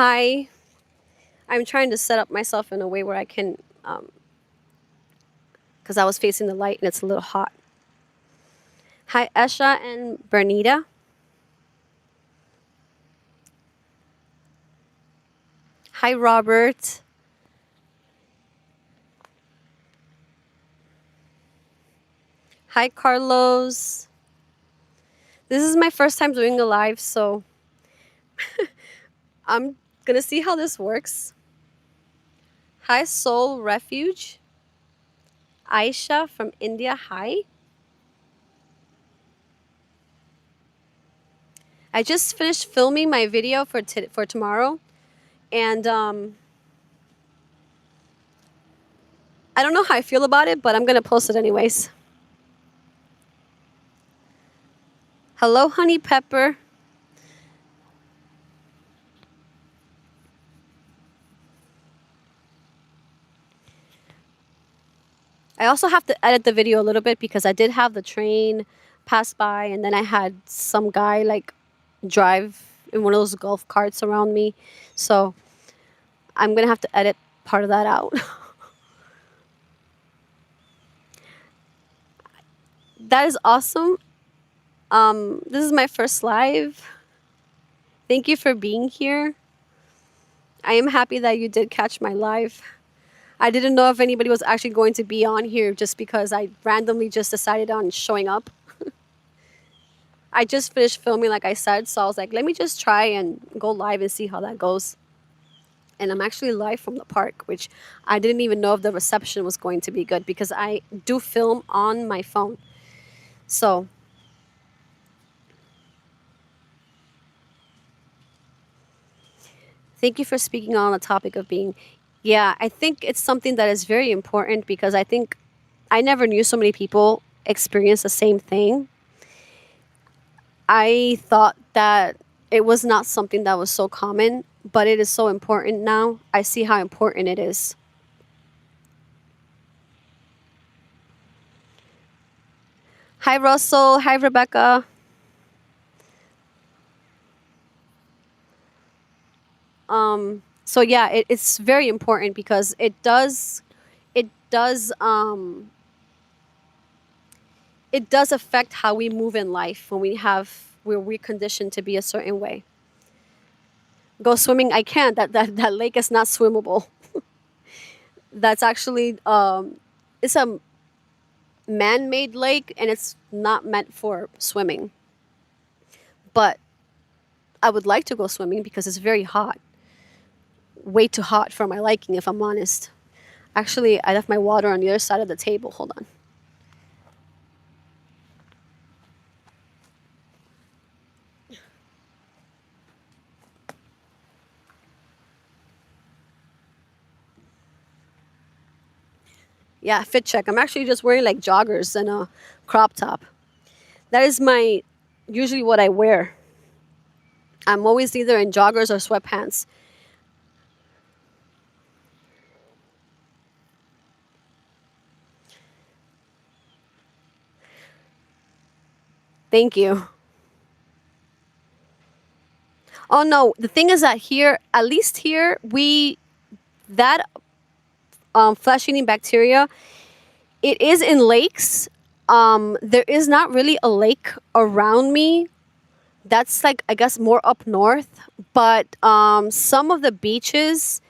Hi, I'm trying to set up myself in a way where I can, because I was facing the light and it's a little hot. Hi, Esha and Bernita. Hi, Robert. Hi, Carlos. This is my first time doing a live, so I'm gonna see how this works. Hi, Soul Refuge. Aisha from India. Hi. I just finished filming my video for tomorrow, and I don't know how I feel about it, but I'm gonna post it anyways. Hello, Honey Pepper. I also have to edit the video a little bit because I did have the train pass by, and then I had some guy like drive in one of those golf carts around me. So I'm gonna have to edit part of that out. That is awesome. This is my first live. Thank you for being here. I am happy that you did catch my live. I didn't know if anybody was actually going to be on here just because I randomly just decided on showing up. I just finished filming, like I said, so I was like, let me just try and go live and see how that goes. And I'm actually live from the park, which I didn't even know if the reception was going to be good because I do film on my phone. So thank you for speaking on the topic of being. Yeah, I think it's something that is very important because I think I never knew so many people experience the same thing. I thought that it was not something that was so common, but it is so important now. I see how important it is. Hi, Russell. Hi, Rebecca. So yeah, it's very important because it does it does affect how we move in life when we're conditioned to be a certain way. Go swimming, I can't. That lake is not swimmable. That's actually it's a man-made lake and it's not meant for swimming. But I would like to go swimming because it's very hot. Way too hot for my liking, if I'm honest. Actually, I left my water on the other side of the table. Hold on. Yeah, fit check. I'm actually just wearing like joggers and a crop top. That is my usually what I wear. I'm always either in joggers or sweatpants. Thank you. Oh no, the thing is that here, at least here, we that flesh-eating bacteria, it is in lakes. There is not really a lake around me. That's like I guess more up north, but some of the beaches,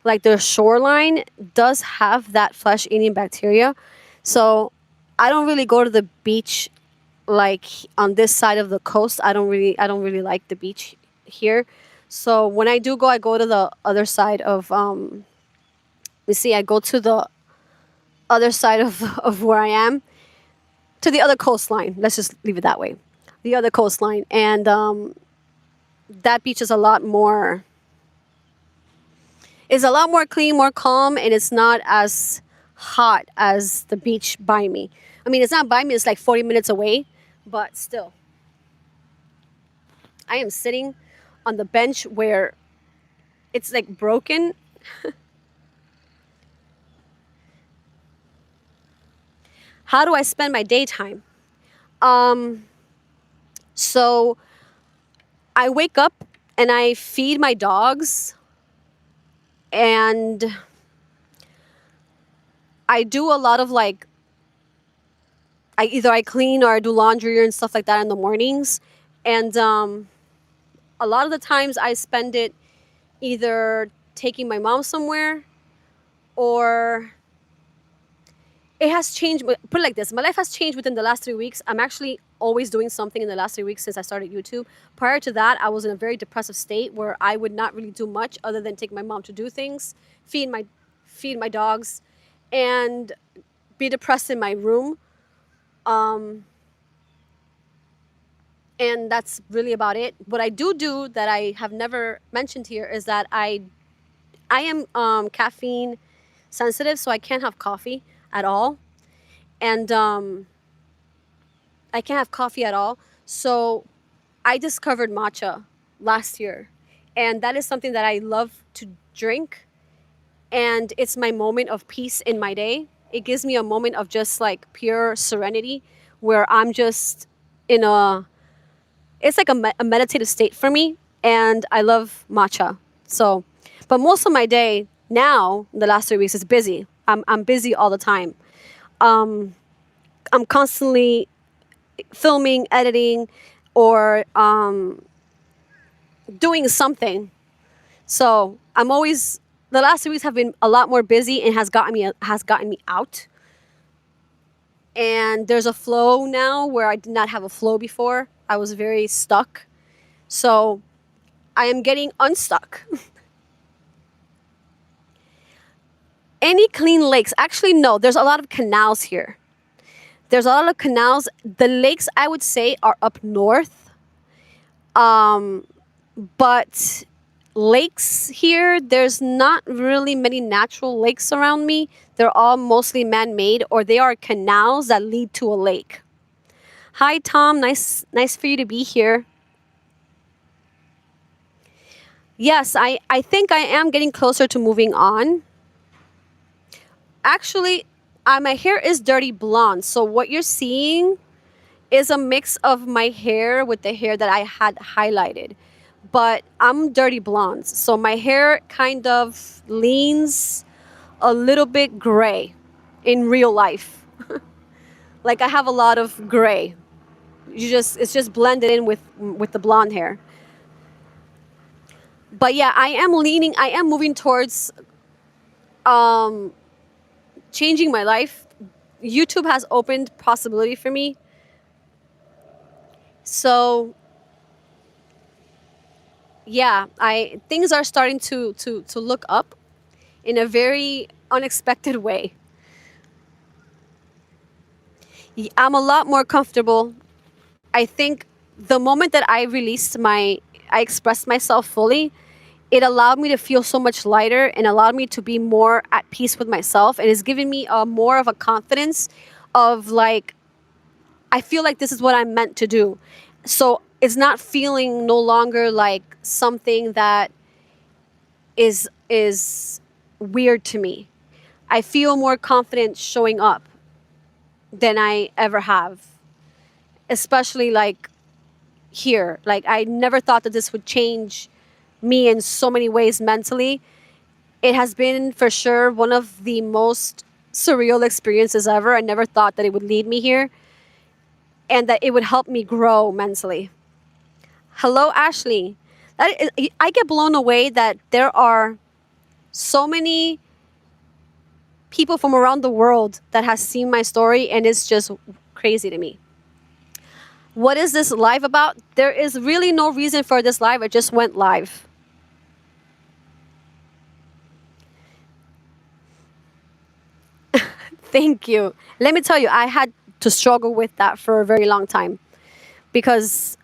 like the shoreline, does have that flesh-eating bacteria. So I don't really go to the beach like on this side of the coast. I don't really like the beach here. So when I do go, I go to the other side of you see, I go to the other side of where I am, to the other coastline. Let's just leave it that way. The other coastline. And that beach is a lot more clean, more calm, and it's not as hot as the beach by me. I mean, it's not by me, it's like 40 minutes away, but still. I am sitting on the bench where it's like broken. How do I spend my daytime? Um, so I wake up and I feed my dogs, and I do a lot of like I clean or I do laundry and stuff like that in the mornings, and a lot of the times I spend it either taking my mom somewhere, or it has changed. Put it like this: my life has changed within the last 3 weeks. I'm actually always doing something in the last 3 weeks since I started YouTube. Prior to that, I was in a very depressive state where I would not really do much other than take my mom to do things, feed my feed my dogs, and be depressed in my room. Um, and that's really about it. What I do that I have never mentioned here is that I am caffeine sensitive, so I can't have coffee at all, and I can't have coffee at all. So I discovered matcha last year, and that is something that I love to drink, and it's my moment of peace in my day. It gives me a moment of just like pure serenity where I'm just in a it's like a meditative state for me, and I love matcha. So, but most of my day now, the last 3 weeks, is busy. I'm busy all the time. Um, I'm constantly filming, editing, or doing something. So I'm always the last 3 weeks have been a lot more busy and has gotten me out. And there's a flow now where I did not have a flow before. I was very stuck. So I am getting unstuck. Any clean lakes? Actually, no. There's a lot of canals here. There's a lot of canals. The lakes, I would say, are up north. Um, but lakes here, there's not really many natural lakes around me. They're all mostly man-made, or they are canals that lead to a lake. Hi, Tom. Nice for you to be here. Yes, I think I am getting closer to moving on. Actually, my hair is dirty blonde. So what you're seeing is a mix of my hair with the hair that I had highlighted. But I'm dirty blonde. So my hair kind of leans a little bit gray in real life. Like I have a lot of gray. It's just blended in with the blonde hair. But yeah, I am moving towards um changing my life. YouTube has opened possibility for me. So yeah, I things are starting to look up in a very unexpected way. I'm a lot more comfortable. I think the moment that I expressed myself fully, it allowed me to feel so much lighter and allowed me to be more at peace with myself. And it's given me a more of a confidence of like, I feel like this is what I'm meant to do. So it's not feeling no longer like something that is weird to me. I feel more confident showing up than I ever have, especially like here. Like I never thought that this would change me in so many ways mentally. It has been for sure one of the most surreal experiences ever. I never thought that it would lead me here and that it would help me grow mentally. Hello, Ashley. I get blown away that there are so many people from around the world that has seen my story, and it's just crazy to me. What is this live about? There is really no reason for this live. I just went live. Thank you. Let me tell you, I had to struggle with that for a very long time because,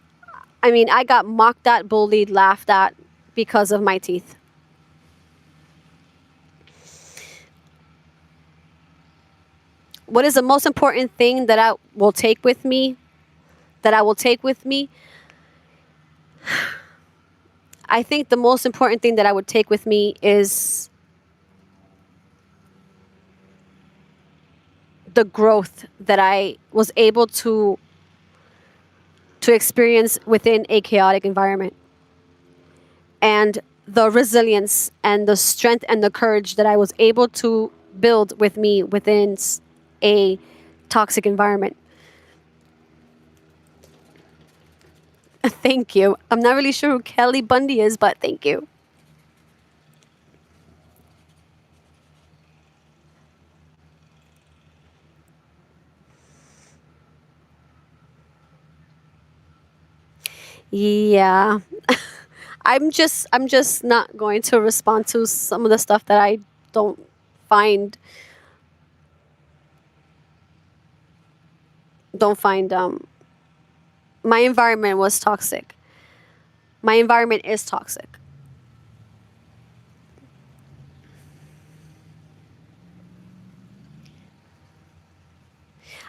I mean, I got mocked at, bullied, laughed at because of my teeth. What is the most important thing that I will take with me? That I will take with me? I think the most important thing that I would take with me is the growth that I was able to experience within a chaotic environment. and the resilience and the strength and the courage that I was able to build with me within a toxic environment. Thank you. I'm not really sure who Kelly Bundy is, but thank you. Yeah. I'm just not going to respond to some of the stuff that I don't find don't find my environment was toxic. My environment is toxic.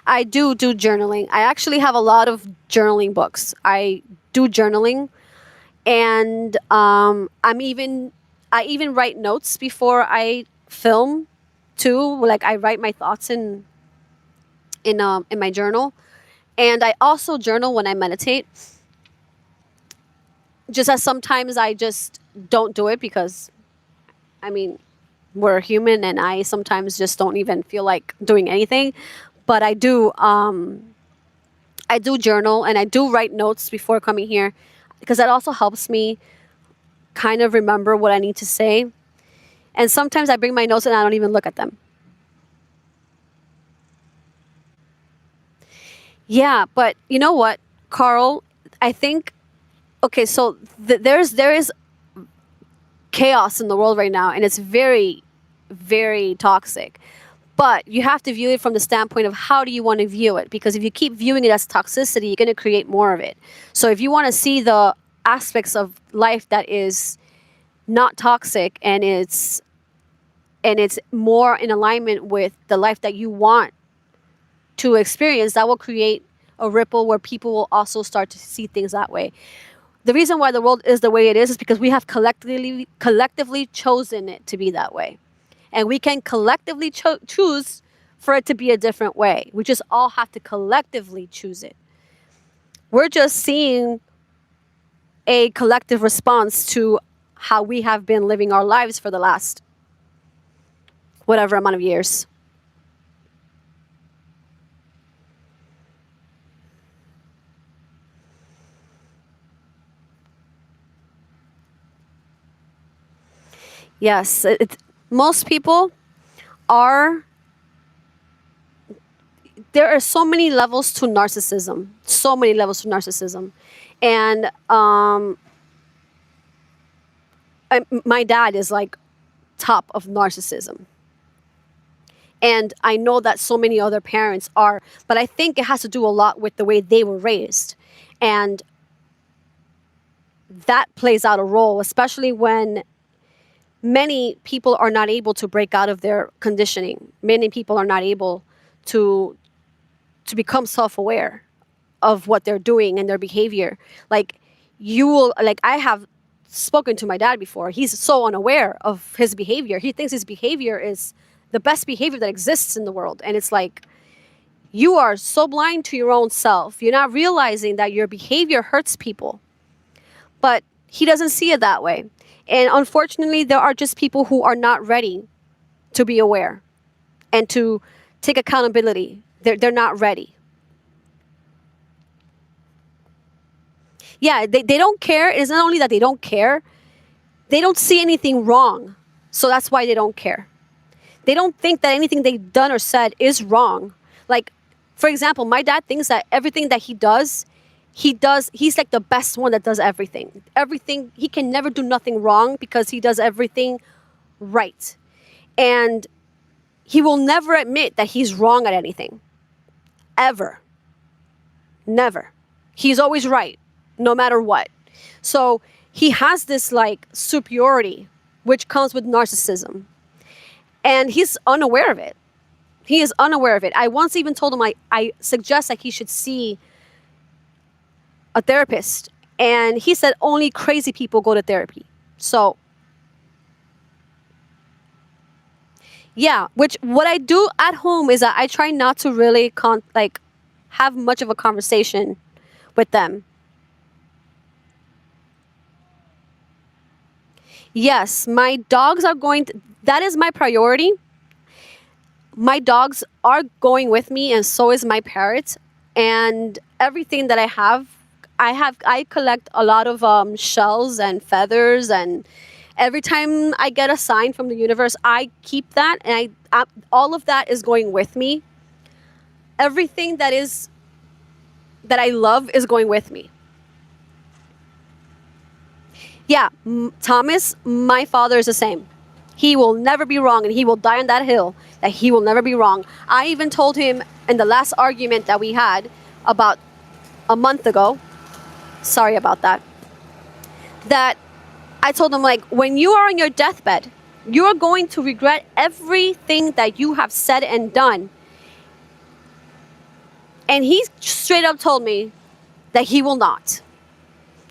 I do journaling. I actually have a lot of journaling books. I do journaling, and I even write notes before I film too. Like I write my thoughts in my journal, and I also journal when I meditate. Just as sometimes I just don't do it because I mean we're human, and I sometimes just don't even feel like doing anything. But I do journal and I do write notes before coming here because that also helps me kind of remember what I need to say. And sometimes I bring my notes and I don't even look at them. Yeah, but you know what, Carl? I think okay. So there is chaos in the world right now, and it's very, very toxic. But you have to view it from the standpoint of how do you want to view it? Because if you keep viewing it as toxicity, you're going to create more of it. So if you want to see the aspects of life that is not toxic and it's more in alignment with the life that you want to experience, that will create a ripple where people will also start to see things that way. The reason why the world is the way it is because we have collectively chosen it to be that way, and we can collectively choose for it to be a different way. We just all have to collectively choose it. We're just seeing a collective response to how we have been living our lives for the last whatever amount of years. Yes, most people are. There are so many levels to narcissism. So many levels to narcissism, and my dad is like top of narcissism, and I know that so many other parents are. But I think it has to do a lot with the way they were raised, and that plays out a role, especially when many people are not able to break out of their conditioning. Many people are not able to to become self-aware of what they're doing and their behavior. Like you will like I have spoken to my dad before. He's so unaware of his behavior. He thinks his behavior is the best behavior that exists in the world. And it's like you are so blind to your own self. You're not realizing that your behavior hurts people. But he doesn't see it that way. And unfortunately, there are just people who are not ready to be aware and to take accountability. They're not ready. Yeah, they don't care. It's not only that they don't care, they don't see anything wrong. So that's why they don't care. They don't think that anything they've done or said is wrong. Like, for example, my dad thinks that everything that he's like the best one that does everything. Everything, he can never do nothing wrong because he does everything right. And he will never admit that he's wrong at anything. Ever. Never. He's always right, no matter what. So he has this like superiority, which comes with narcissism. And he's unaware of it. He is unaware of it. I once even told him I suggest that he should see a therapist. And he said only crazy people go to therapy. So yeah, which what I do at home is that I try not to really have much of a conversation with them. Yes, my dogs are going to, that is my priority. My dogs are going with me, and so is my parrot. And everything that I collect a lot of shells and feathers, and every time I get a sign from the universe, I keep that, and all of that is going with me. Everything that I love is going with me. Yeah, Thomas, my father is the same. He will never be wrong, and he will die on that hill that he will never be wrong. I even told him in the last argument that we had about a month ago, sorry about that, that I told him, like, when you are on your deathbed, you're going to regret everything that you have said and done. And he straight up told me that he will not.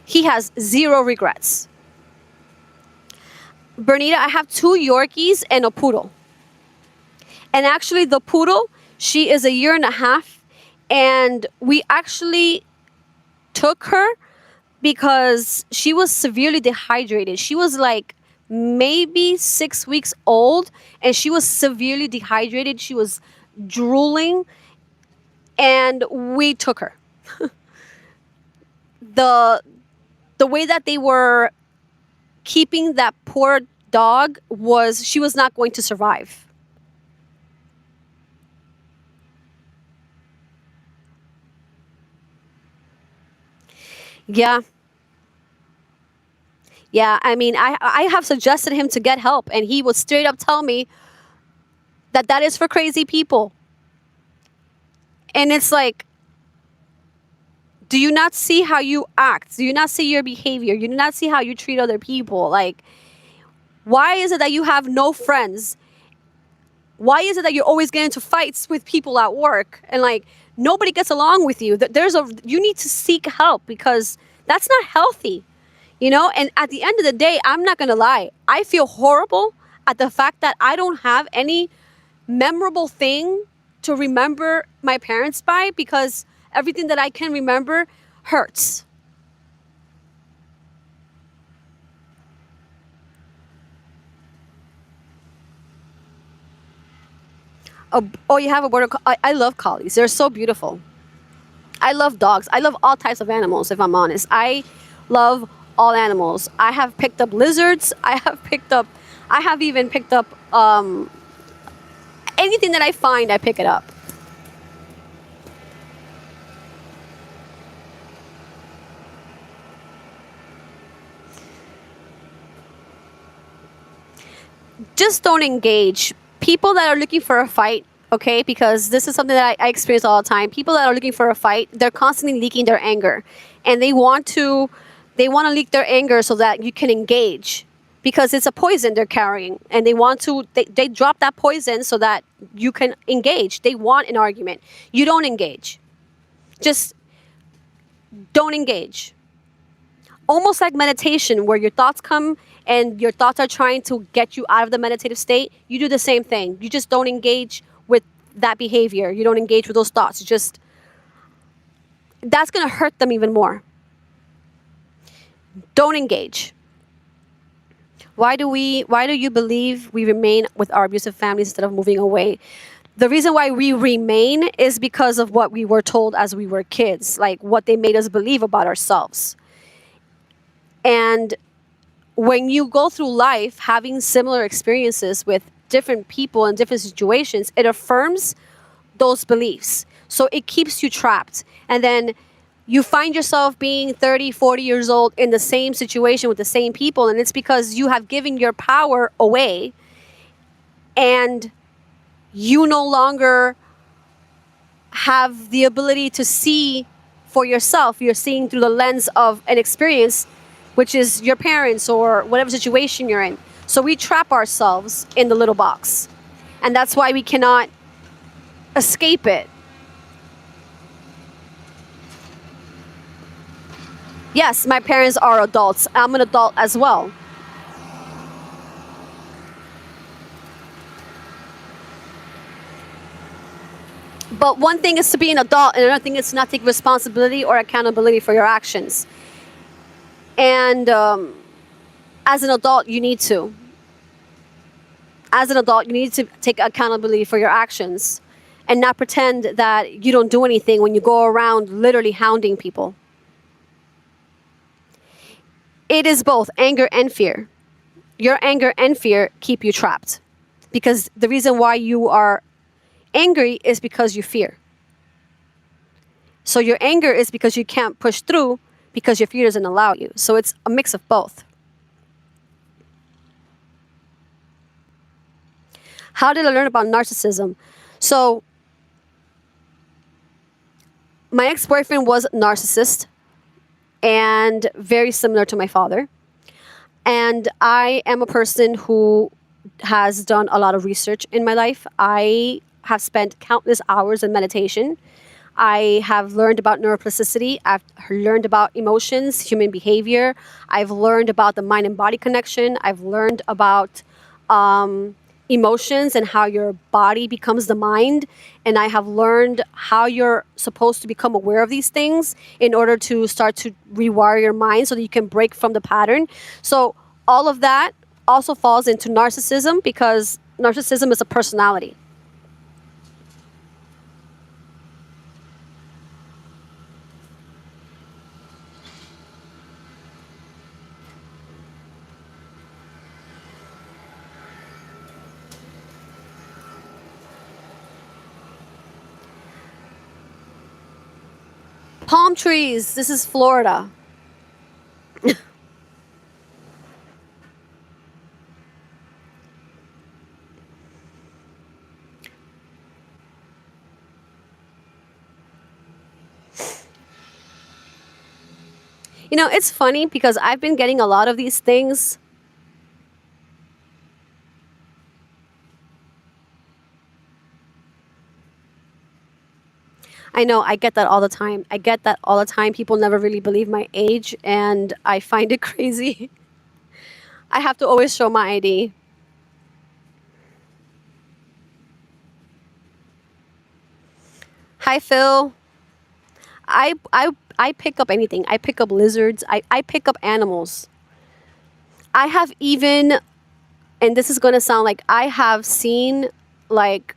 He has zero regrets. Bernita, I have two Yorkies and a poodle. And actually, the poodle, she is a year and a half. And we actually took her because she was severely dehydrated. She was like maybe 6 weeks old, and she was severely dehydrated. She was drooling, and we took her. the the way that they were keeping that poor dog was she was not going to survive. Yeah. Yeah, I mean, I have suggested him to get help, and he would straight up tell me that that is for crazy people. And it's like, do you not see how you act? Do you not see your behavior? You do not see how you treat other people? Like, why is it that you have no friends? Why is it that you're always getting into fights with people at work, and like nobody gets along with you? You need to seek help, because that's not healthy, you know? And at the end of the day, I'm not going to lie. I feel horrible at the fact that I don't have any memorable thing to remember my parents by, because everything that I can remember hurts. Oh, you have a border collie. I love collies. They're so beautiful. I love dogs. I love all types of animals, if I'm honest. I love all animals. I have picked up lizards. I have even picked up anything that I find, I pick it up. Just don't engage. People that are looking for a fight, okay, because this is something that I experience all the time. People that are looking for a fight, they're constantly leaking their anger. And they want to leak their anger so that you can engage, because it's a poison they're carrying, and they drop that poison so that you can engage. They want an argument. You don't engage. Just don't engage. Almost like meditation, where your thoughts come and your thoughts are trying to get you out of the meditative state. You do the same thing. You just don't engage with that behavior. You don't engage with those thoughts. That's going to hurt them even more. Don't engage. Why do you believe we remain with our abusive families instead of moving away? The reason why we remain is because of what we were told as we were kids, like what they made us believe about ourselves. And when you go through life having similar experiences with different people and different situations, it affirms those beliefs. So it keeps you trapped. And then you find yourself being 30, 40 years old in the same situation with the same people. And it's because you have given your power away, and you no longer have the ability to see for yourself. You're seeing through the lens of an experience, which is your parents or whatever situation you're in. So we trap ourselves in the little box. And that's why we cannot escape it. Yes, my parents are adults. I'm an adult as well. But one thing is to be an adult, and another thing is to not take responsibility or accountability for your actions. And As an adult, you need to. As an adult, you need to take accountability for your actions and not pretend that you don't do anything when you go around literally hounding people. It is both anger and fear. Your anger and fear keep you trapped because the reason why you are angry is because you fear. So your anger is because you can't push through because your fear doesn't allow you. So it's a mix of both. How did I learn about narcissism? So my ex-boyfriend was a narcissist and very similar to my father. And I am a person who has done a lot of research in my life. I have spent countless hours in meditation. I have learned about neuroplasticity. I've learned about emotions, human behavior. I've learned about the mind and body connection. I've learned about emotions and how your body becomes the mind. And I have learned how you're supposed to become aware of these things in order to start to rewire your mind so that you can break from the pattern. So all of that also falls into narcissism because narcissism is a personality. Palm trees. This is Florida. You know, it's funny because I've been getting a lot of these things. I know, I get that all the time. I get that all the time. People never really believe my age, and I find it crazy. I have to always show my ID. Hi, Phil. I pick up anything. I pick up lizards. I pick up animals. I have even, and this is going to sound like I have seen like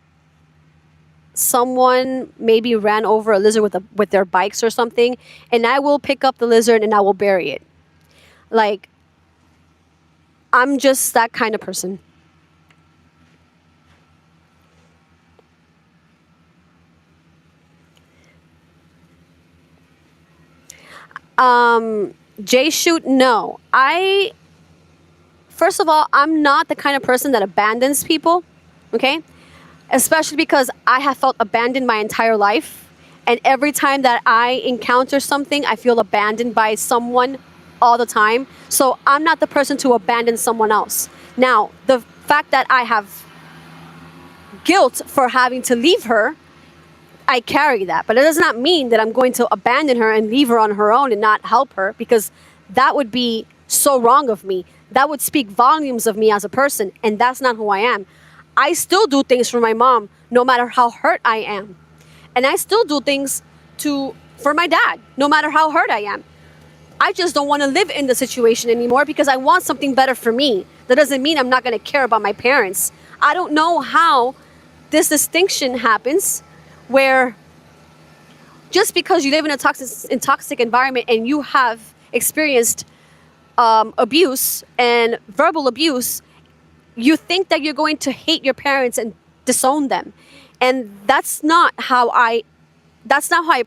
someone maybe ran over a lizard with their bikes or something, and I will pick up the lizard and I will bury it. Like, I'm just that kind of person. J shoot, no. I First of all, I'm not the kind of person that abandons people. Okay? Especially because I have felt abandoned my entire life. And every time that I encounter something, I feel abandoned by someone all the time. So I'm not the person to abandon someone else. Now, the fact that I have guilt for having to leave her, I carry that. But it does not mean that I'm going to abandon her and leave her on her own and not help her, because that would be so wrong of me. That would speak volumes of me as a person, and that's not who I am. I still do things for my mom, no matter how hurt I am. And I still do things for my dad, no matter how hurt I am. I just don't want to live in the situation anymore because I want something better for me. That doesn't mean I'm not going to care about my parents. I don't know how this distinction happens where just because you live in a toxic environment and you have experienced abuse and verbal abuse, you think that you're going to hate your parents and disown them. And that's not how I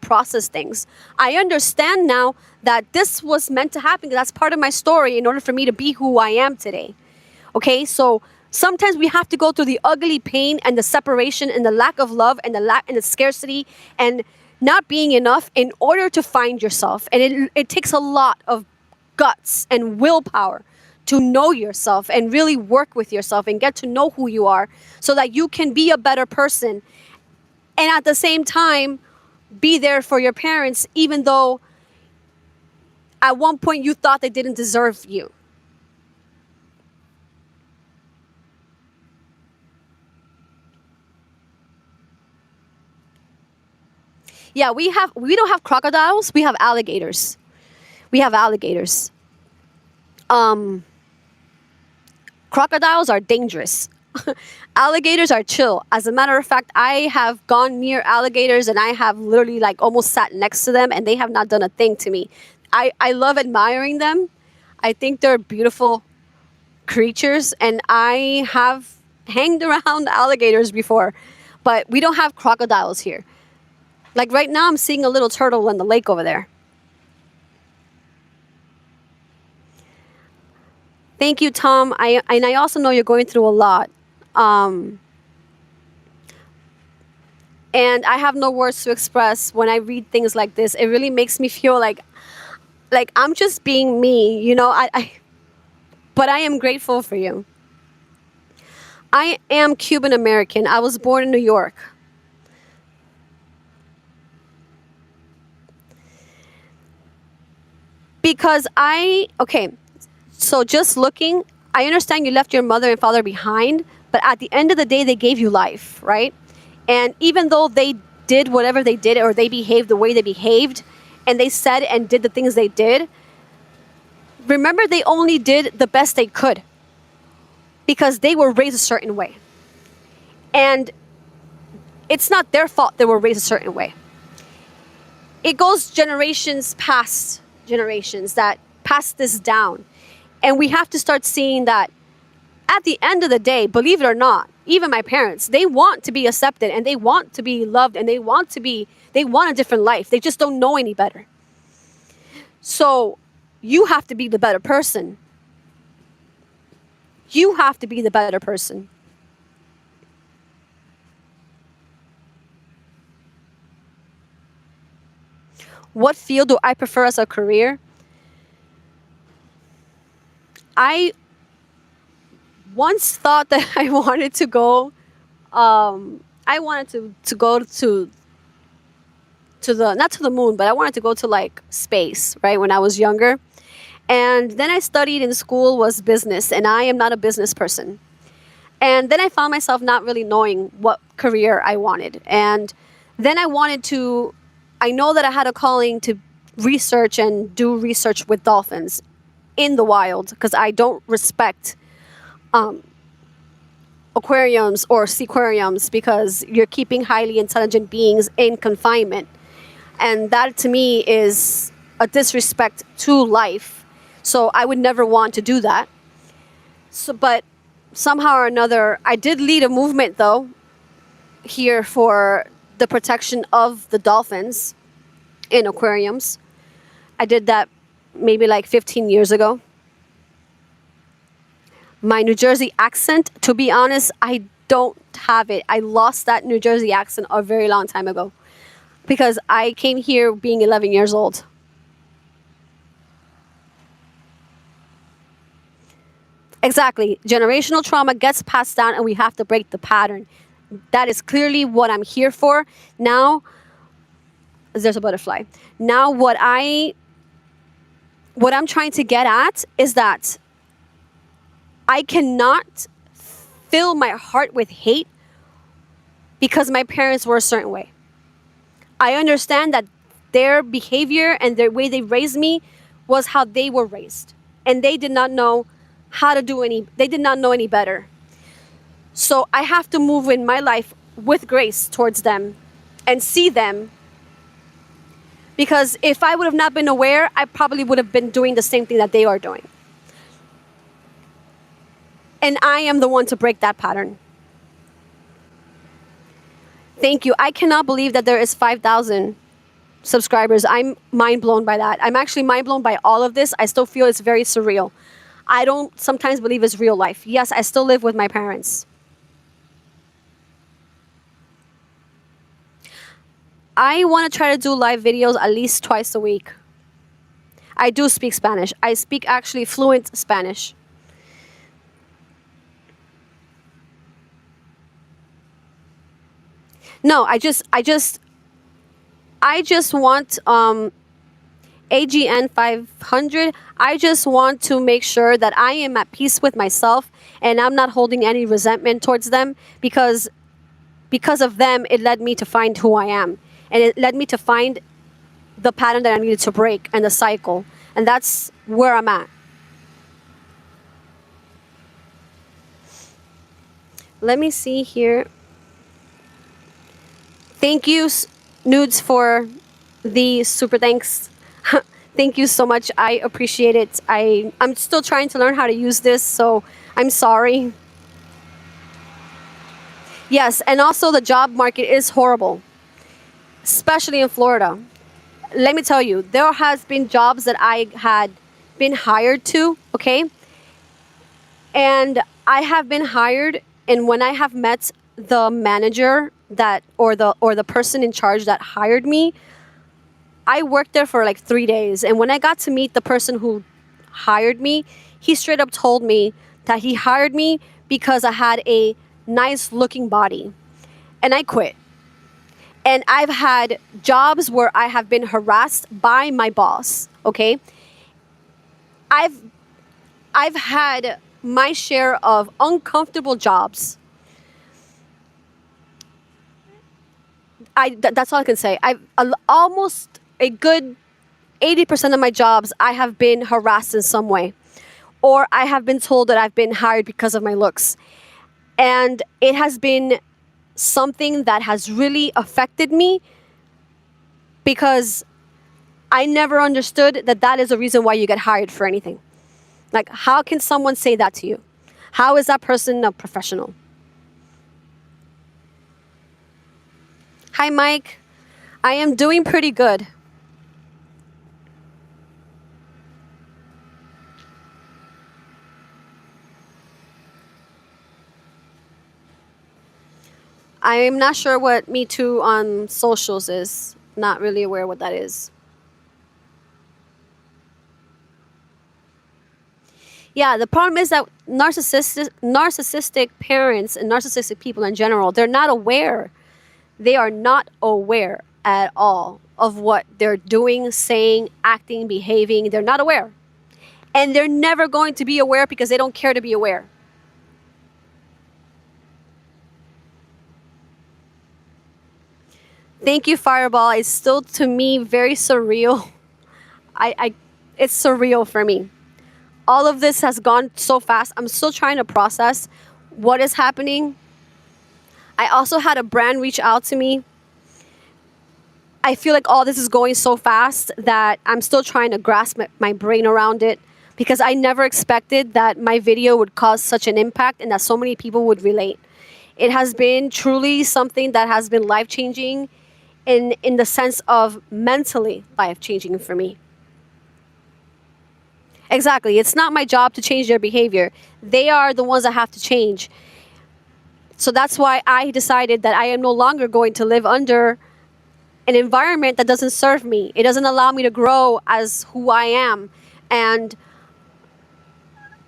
process things. I understand now that this was meant to happen. That's part of my story in order for me to be who I am today. Okay, so sometimes we have to go through the ugly pain and the separation and the lack of love and the scarcity and not being enough in order to find yourself. And it takes a lot of guts and willpower to know yourself and really work with yourself and get to know who you are so that you can be a better person. And at the same time, be there for your parents, even though at one point you thought they didn't deserve you. Yeah, we don't have crocodiles, we have alligators. We have alligators. Um Crocodiles are dangerous. Alligators are chill. As a matter of fact, I have gone near alligators and I have literally like almost sat next to them and they have not done a thing to me. I love admiring them. I think they're beautiful creatures and I have hanged around alligators before, but we don't have crocodiles here. Like right now, I'm seeing a little turtle in the lake over there. Thank you, Tom. I also know you're going through a lot. Um, and I have no words to express when I read things like this. It really makes me feel like I'm just being me, you know. But I am grateful for you. I am Cuban American. I was born in New York. Because okay, so just looking, I understand you left your mother and father behind, but at the end of the day, they gave you life, right? And even though they did whatever they did or they behaved the way they behaved and they said and did the things they did, remember they only did the best they could because they were raised a certain way. And it's not their fault they were raised a certain way. It goes generations past generations that pass this down. And we have to start seeing that at the end of the day, believe it or not, even my parents, they want to be accepted and they want to be loved and they want a different life. They just don't know any better. So you have to be the better person. You have to be the better person. What field do I prefer as a career? I once thought that I wanted to go. I wanted to go to the not to the moon, but I wanted to go to like space, right? When I was younger, and then I studied in school was business, and I am not a business person. And then I found myself not really knowing what career I wanted, and then I know that I had a calling to research and do research with dolphins in the wild because I don't respect aquariums or seaquariums because you're keeping highly intelligent beings in confinement. And that to me is a disrespect to life. So I would never want to do that. So, but somehow or another, I did lead a movement though here for the protection of the dolphins in aquariums. I did that maybe like 15 years ago. My New Jersey accent, to be honest, I don't have it. I lost that New Jersey accent a very long time ago because I came here being 11 years old. Exactly. Generational trauma gets passed down and we have to break the pattern. That is clearly what I'm here for. Now, there's a butterfly. Now what I'm trying to get at is that I cannot fill my heart with hate because my parents were a certain way. I understand that their behavior and the way they raised me was how they were raised. And they did not know they did not know any better. So I have to move in my life with grace towards them and see them. Because if I would have not been aware, I probably would have been doing the same thing that they are doing. And I am the one to break that pattern. Thank you. I cannot believe that there is 5,000 subscribers. I'm mind blown by that. I'm actually mind blown by all of this. I still feel it's very surreal. I don't sometimes believe it's real life. Yes, I still live with my parents. I want to try to do live videos at least twice a week. I do speak Spanish. I speak actually fluent Spanish. No, I just want AGN 500. I just want to make sure that I am at peace with myself and I'm not holding any resentment towards them because of them it led me to find who I am and it led me to find the pattern that I needed to break and the cycle, and that's where I'm at. Let me see here. Thank you, Nudes, for the super thanks. Thank you so much. I appreciate it. I'm still trying to learn how to use this, so I'm sorry. Yes, and also the job market is horrible, especially in Florida. Let me tell you, there has been jobs that I had been hired to, okay? And I have been hired, and when I have met the manager that or the person in charge that hired me, I worked there for like 3 days, and when I got to meet the person who hired me, he straight up told me that he hired me because I had a nice looking body, and I quit. And I've had jobs where I have been harassed by my boss, okay? I've I've had my share of uncomfortable jobs. That's all I can say. Almost a good 80% of my jobs I have been harassed in some way, or I have been told that I've been hired because of my looks. And it has been something that has really affected me because I never understood that that is a reason why you get hired for anything. Like, how can someone say that to you? How is that person a professional? Hi, Mike. I am doing pretty good. I am not sure what Me Too on socials is. Not really aware what that is. Yeah, the problem is that narcissistic parents and narcissistic people in general, they're not aware. They are not aware at all of what they're doing, saying, acting, behaving. They're not aware. And they're never going to be aware because they don't care to be aware. Thank you, Fireball. It's still to me very surreal. I it's surreal for me. All of this has gone so fast. I'm still trying to process what is happening. I also had a brand reach out to me. I feel like all this is going so fast that I'm still trying to grasp my brain around it because I never expected that my video would cause such an impact and that so many people would relate. It has been truly something that has been life changing in the sense of mentally life changing for me. Exactly. It's not my job to change their behavior. They are the ones that have to change. So that's why I decided that I am no longer going to live under an environment that doesn't serve me. It doesn't allow me to grow as who I am. And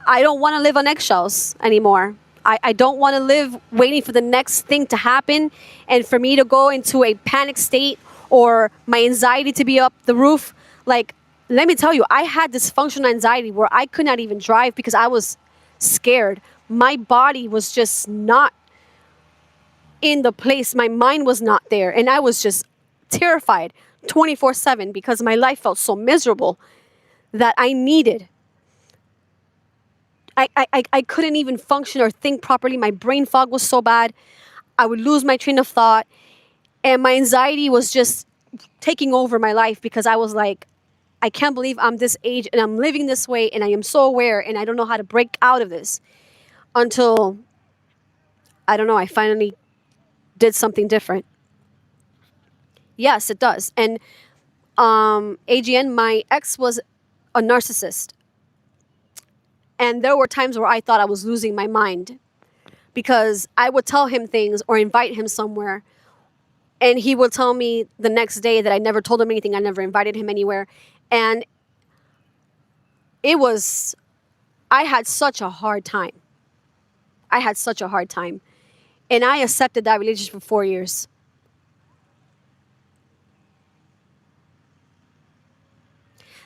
I don't want to live on eggshells anymore. I don't want to live waiting for the next thing to happen and for me to go into a panic state or my anxiety to be up the roof. Like, let me tell you, I had dysfunctional anxiety where I could not even drive because I was scared. My body was just not in the place. My mind was not there. And I was just terrified 24/7 because my life felt so miserable that I needed. I couldn't even function or think properly. My brain fog was so bad. I would lose my train of thought. And my anxiety was just taking over my life because I was like, I can't believe I'm this age and I'm living this way and I am so aware and I don't know how to break out of this until, I don't know, I finally did something different. Yes, it does. And AGN, my ex was a narcissist. And there were times where I thought I was losing my mind because I would tell him things or invite him somewhere. And he would tell me the next day that I never told him anything. I never invited him anywhere. And it was, I had such a hard time. I had such a hard time. And I accepted that relationship for 4 years.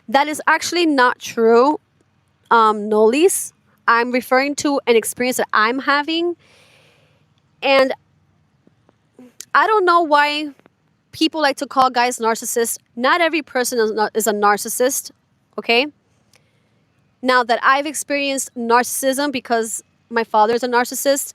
That is actually not true, Nolis. I'm referring to an experience that I'm having. And I don't know why people like to call guys narcissists. Not every person is a narcissist, okay? Now that I've experienced narcissism because my father is a narcissist,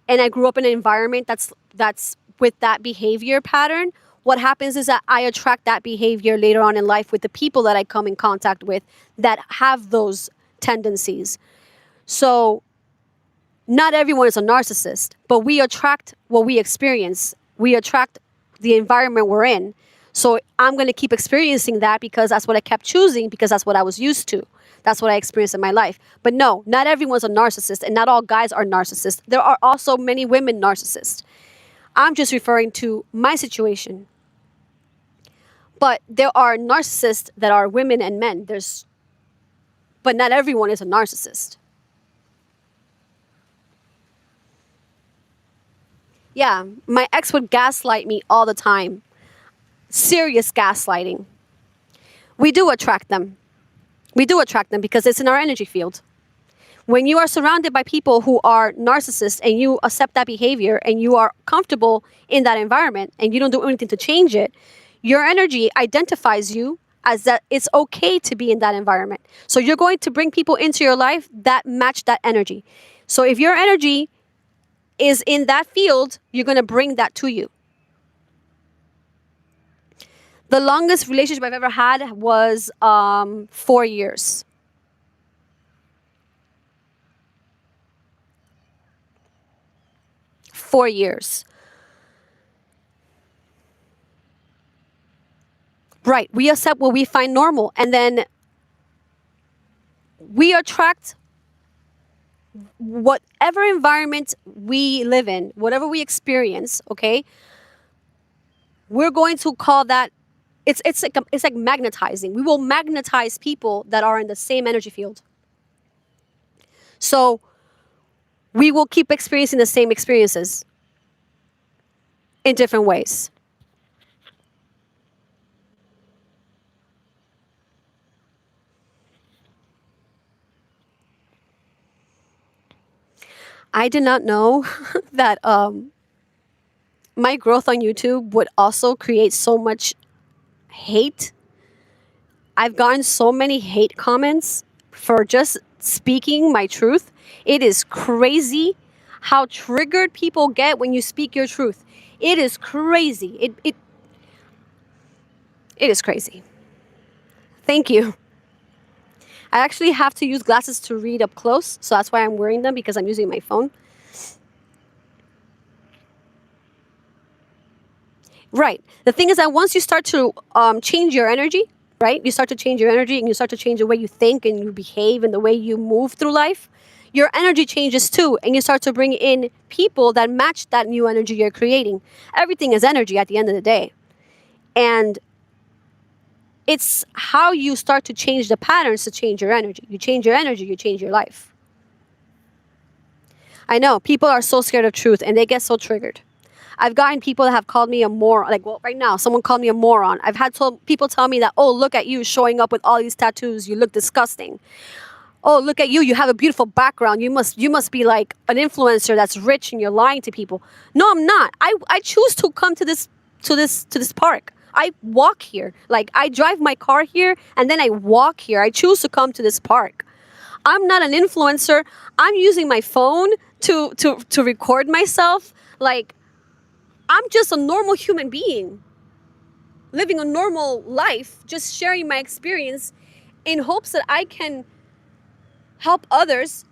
and I grew up in an environment that's with that behavior pattern, what happens is that I attract that behavior later on in life with the people that I come in contact with that have those tendencies. So not everyone is a narcissist, but we attract what we experience. We attract the environment we're in. So I'm going to keep experiencing that because that's what I kept choosing, because that's what I was used to. That's what I experienced in my life. But no, not everyone's a narcissist, and not all guys are narcissists. There are also many women narcissists. I'm just referring to my situation. But there are narcissists that are women and men. But not everyone is a narcissist. Yeah, my ex would gaslight me all the time. Serious gaslighting. We do attract them. We do attract them because it's in our energy field. When you are surrounded by people who are narcissists and you accept that behavior and you are comfortable in that environment and you don't do anything to change it, your energy identifies you as that it's okay to be in that environment. So you're going to bring people into your life that match that energy. So if your energy is in that field, you're going to bring that to you. The longest relationship I've ever had was 4 years. 4 years. Right. We accept what we find normal. And then we attract whatever environment we live in, whatever we experience, okay? We're going to call that, it's like magnetizing. We will magnetize people that are in the same energy field. So we will keep experiencing the same experiences in different ways. I did not know that my growth on YouTube would also create so much hate. I've gotten so many hate comments for just speaking my truth. It is crazy how triggered people get when you speak your truth. It is crazy. It is crazy. Thank you. I actually have to use glasses to read up close, so that's why I'm wearing them, because I'm using my phone. Right. The thing is that once you start to change your energy, right? You start to change your energy and you start to change the way you think and you behave and the way you move through life. Your energy changes too, and you start to bring in people that match that new energy you're creating. Everything is energy at the end of the day. And it's how you start to change the patterns to change your energy. You change your energy, you change your life. I know people are so scared of truth and they get so triggered. I've gotten people that have called me a moron. Like, well, right now, someone called me a moron. I've had people tell me that, oh, look at you showing up with all these tattoos. You look disgusting. Oh, look at you. You have a beautiful background. You must be like an influencer that's rich and you're lying to people. No, I'm not. I choose to come to this park. I walk here. Like, I drive my car here and then I walk here. I choose to come to this park. I'm not an influencer. I'm using my phone to record myself. Like, I'm just a normal human being living a normal life, just sharing my experience in hopes that I can help others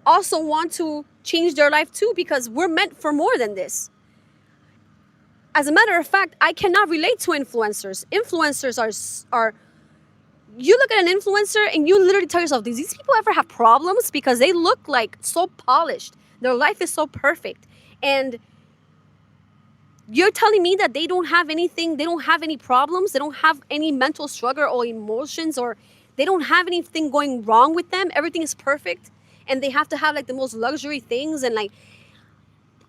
also want to change their life too, because we're meant for more than this. As a matter of fact, I cannot relate to influencers. Influencers are you look at an influencer and you literally tell yourself, do these people ever have problems? Because they look like so polished. Their life is so perfect. And you're telling me that they don't have anything, they don't have any problems, they don't have any mental struggle or emotions, or they don't have anything going wrong with them. Everything is perfect. And they have to have like the most luxury things. And like,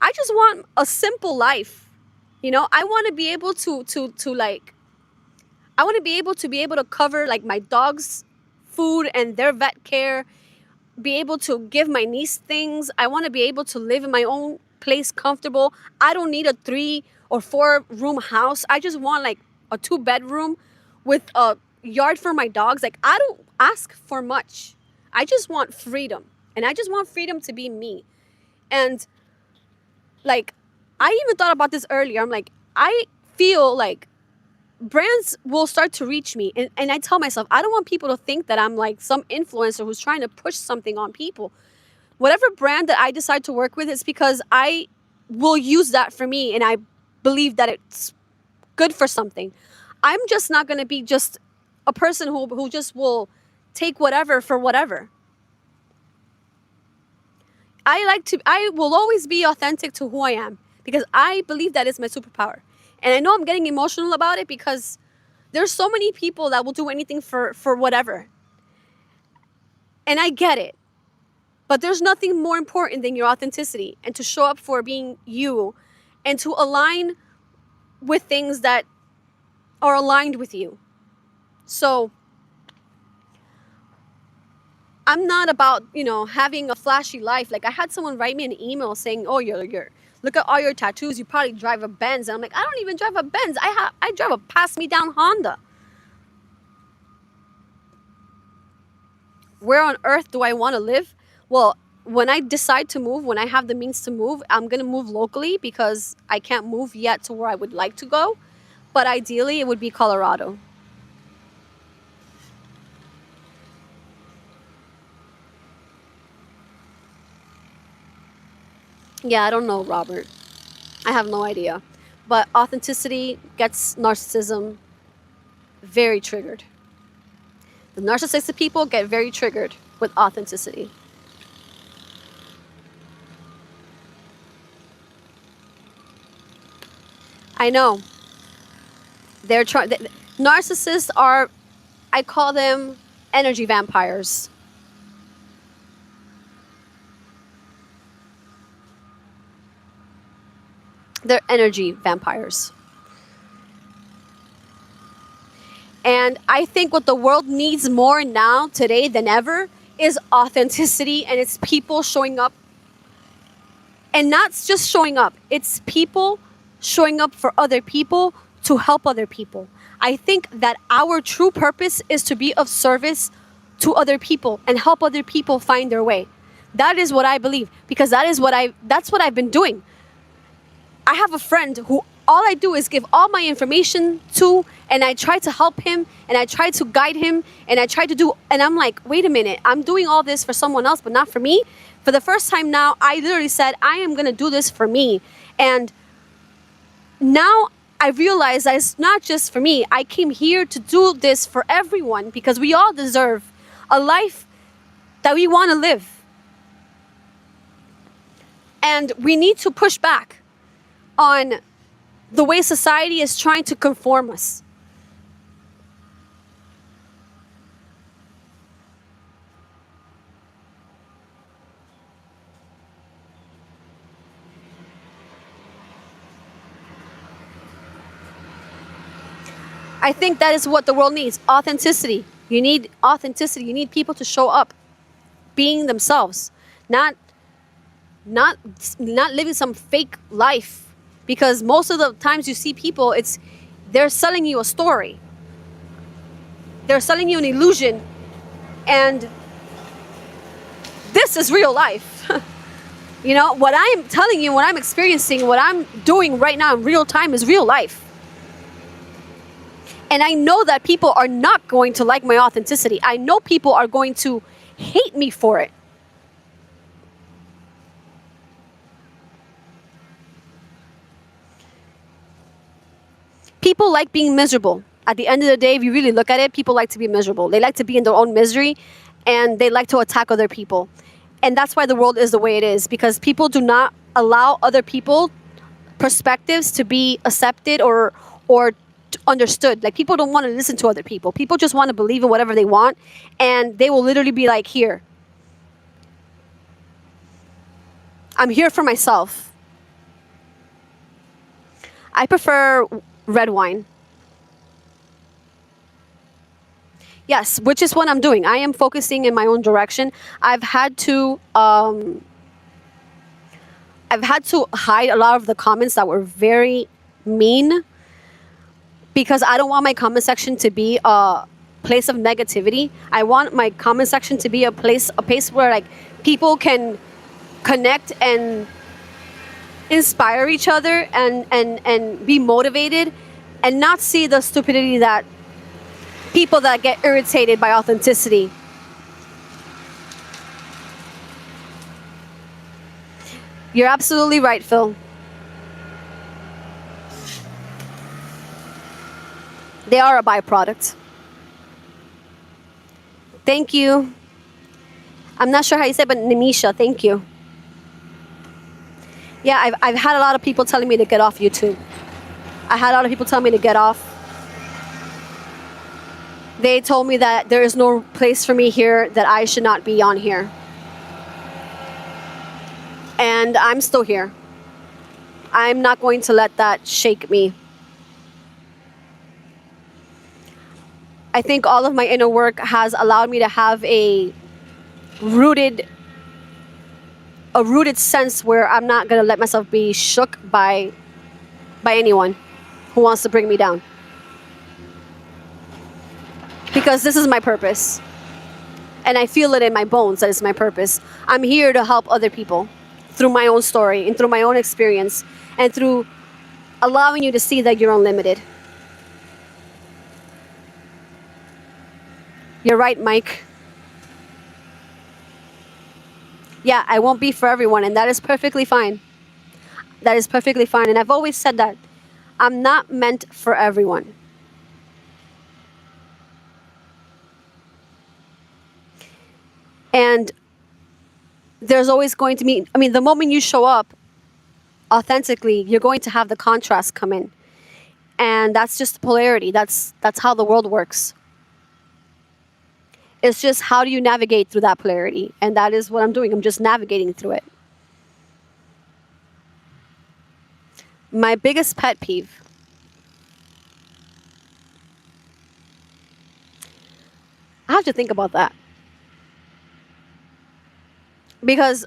I just want a simple life. You know, I want to be able to like, I want to be able to cover like my dog's food and their vet care, be able to give my niece things. I want to be able to live in my own place comfortable. I don't need a 3 or 4 room house. I just want like a 2-bedroom with a yard for my dogs. Like, I don't ask for much. I just want freedom. And I just want freedom to be me. And like, I even thought about this earlier. I'm like, I feel like brands will start to reach me, and I tell myself, I don't want people to think that I'm like some influencer who's trying to push something on people. Whatever brand that I decide to work with, is because I will use that for me, and I believe that it's good for something. I'm just not going to be just a person who just will take whatever for whatever. I will always be authentic to who I am, because I believe that is my superpower. And I know I'm getting emotional about it, because there's so many people that will do anything for whatever. And I get it. But there's nothing more important than your authenticity, and to show up for being you, and to align with things that are aligned with you. So I'm not about, having a flashy life. Like, I had someone write me an email saying, "Oh, you're look at all your tattoos. You probably drive a Benz." And I'm like, I don't even drive a Benz. I drive a pass me down Honda. Where on earth do I want to live? Well, when I decide to move, when I have the means to move, I'm going to move locally, because I can't move yet to where I would like to go. But ideally, it would be Colorado. Yeah, I don't know, Robert. I have no idea. But authenticity gets narcissism very triggered. The narcissistic people get very triggered with authenticity. I know. They're trying. Narcissists are, I call them energy vampires. They're energy vampires. And I think what the world needs more now, today than ever, is authenticity, and it's people showing up. And not just showing up, it's people showing up for other people, to help other people. I think that our true purpose is to be of service to other people and help other people find their way. That is what I believe, because that's what I've been doing. I have a friend who all I do is give all my information to, and I try to help him, and I try to guide him, and I try to do, and I'm like, wait a minute, I'm doing all this for someone else, but not for me. For the first time now, I literally said, I am going to do this for me. And now I realize that it's not just for me. I came here to do this for everyone, because we all deserve a life that we want to live. And we need to push back on the way society is trying to conform us. I think that is what the world needs. Authenticity. You need authenticity. You need people to show up being themselves, not not not living some fake life, because most of the times you see people, they're selling you a story. They're selling you an illusion, and this is real life. What I'm telling you, what I'm experiencing, what I'm doing right now in real time is real life. And I know that people are not going to like my authenticity. I know people are going to hate me for it. People like being miserable. At the end of the day, if you really look at it, people like to be miserable. They like to be in their own misery, and they like to attack other people. And that's why the world is the way it is, because people do not allow other people perspectives to be accepted or understood. Like, people don't want to listen to other people. People just want to believe in whatever they want, and they will literally be like, here, I'm here for myself. I prefer red wine. Yes, which is what I'm doing. I am focusing in my own direction. I've had to hide a lot of the comments that were very mean, because I don't want my comment section to be a place of negativity. I want my comment section to be a place where, like, people can connect and inspire each other and be motivated, and not see the stupidity that people that get irritated by authenticity. You're absolutely right, Phil. They are a byproduct. Thank you. I'm not sure how you say it, but Nimisha, thank you. Yeah, I've had a lot of people telling me to get off YouTube. I had a lot of people telling me to get off. They told me that there is no place for me here, that I should not be on here. And I'm still here. I'm not going to let that shake me. I think all of my inner work has allowed me to have a rooted sense where I'm not going to let myself be shook by anyone who wants to bring me down. Because this is my purpose. And I feel it in my bones that it's my purpose. I'm here to help other people through my own story and through my own experience and through allowing you to see that you're unlimited. You're right, Mike. Yeah, I won't be for everyone, and that is perfectly fine. That is perfectly fine. And I've always said that I'm not meant for everyone. And there's always going to be, I mean, the moment you show up authentically, you're going to have the contrast come in. And that's just polarity. That's how the world works. It's just how do you navigate through that polarity? And that is what I'm doing. I'm just navigating through it. My biggest pet peeve. I have to think about that. Because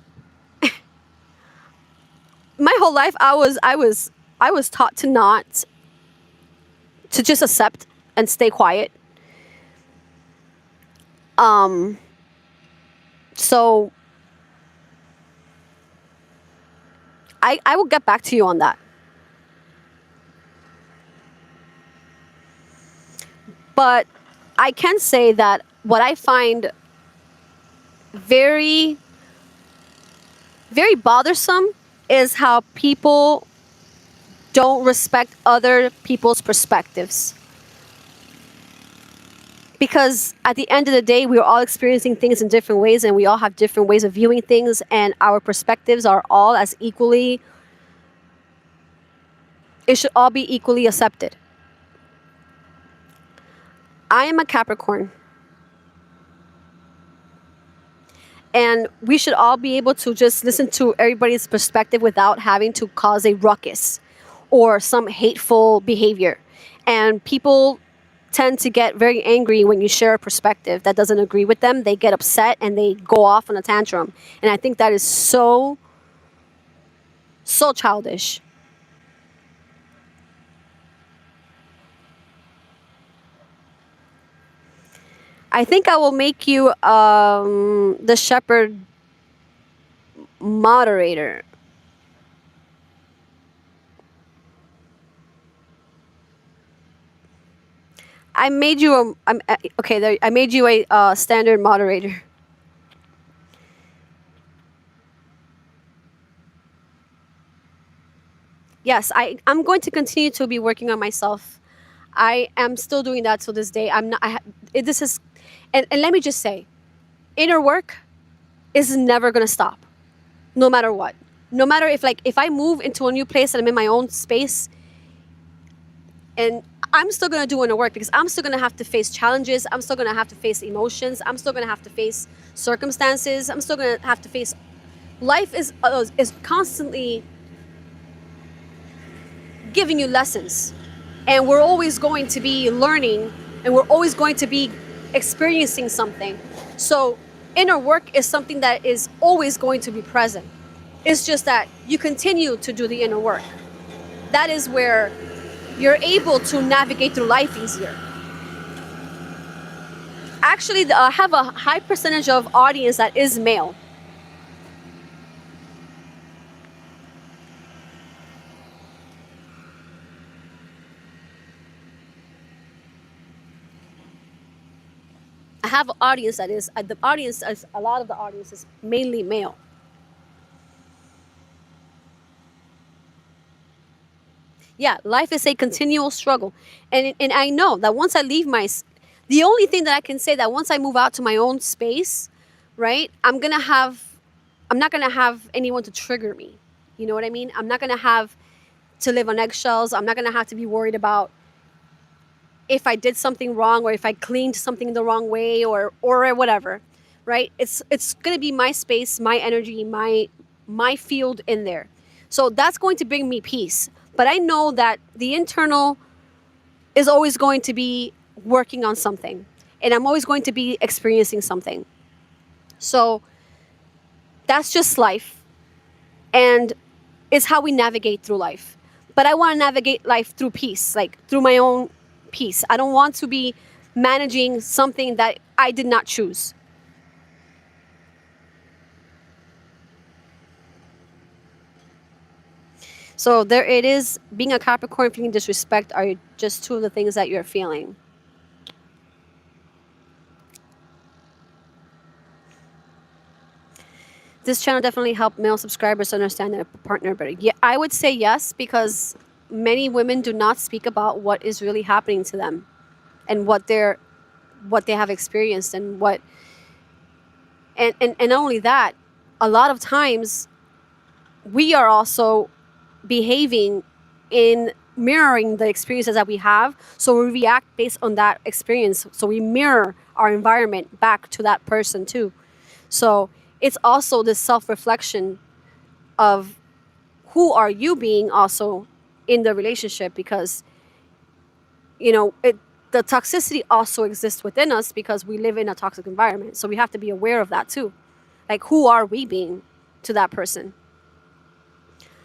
my whole life I was taught to not to just accept and stay quiet. So I will get back to you on that. But I can say that what I find very, very bothersome is how people don't respect other people's perspectives. Because at the end of the day, we're all experiencing things in different ways, and we all have different ways of viewing things, and our perspectives are all as equally, it should all be equally accepted. I am a Capricorn. And we should all be able to just listen to everybody's perspective without having to cause a ruckus or some hateful behavior. And people tend to get very angry when you share a perspective that doesn't agree with them. They get upset and they go off on a tantrum. And I think that is so childish. I think I will make you the shepherd moderator. I made you okay. There, I made you a standard moderator. Yes, I'm going to continue to be working on myself. I am still doing that to this day. I'm not. This is, and let me just say, inner work is never gonna stop, no matter what. No matter if I move into a new place and I'm in my own space, and I'm still gonna do inner work because I'm still gonna have to face challenges. I'm still gonna have to face emotions. I'm still gonna have to face circumstances. I'm still gonna have to face. Life is constantly giving you lessons, and we're always going to be learning, and we're always going to be experiencing something. So inner work is something that is always going to be present. It's just that you continue to do the inner work. That is where you're able to navigate through life easier. Actually, I have a high percentage of audience that is male. I have an audience that is the audience is a lot of the audience is mainly male. Yeah, life is a continual struggle, and I know that once I leave the only thing that I can say that once I move out to my own space, right, I'm not gonna have anyone to trigger me. You know what I mean? I'm not gonna have to live on eggshells. I'm not gonna have to be worried about if I did something wrong or if I cleaned something the wrong way or whatever, right? It's gonna be my space, my energy, my field in there. So that's going to bring me peace. But I know that the internal is always going to be working on something, and I'm always going to be experiencing something. So that's just life, and it's how we navigate through life. But I want to navigate life through peace, like through my own peace. I don't want to be managing something that I did not choose. So there it is. Being a Capricorn, feeling disrespect are just two of the things that you're feeling. This channel definitely helped male subscribers understand their partner better. Yeah, I would say yes, because many women do not speak about what is really happening to them and what they have experienced and what and not only that, a lot of times we are also behaving in mirroring the experiences that we have, so we react based on that experience, so we mirror our environment back to that person too. So it's also this self-reflection of who are you being also in the relationship, because the toxicity also exists within us because we live in a toxic environment, so we have to be aware of that too. Like, who are we being to that person?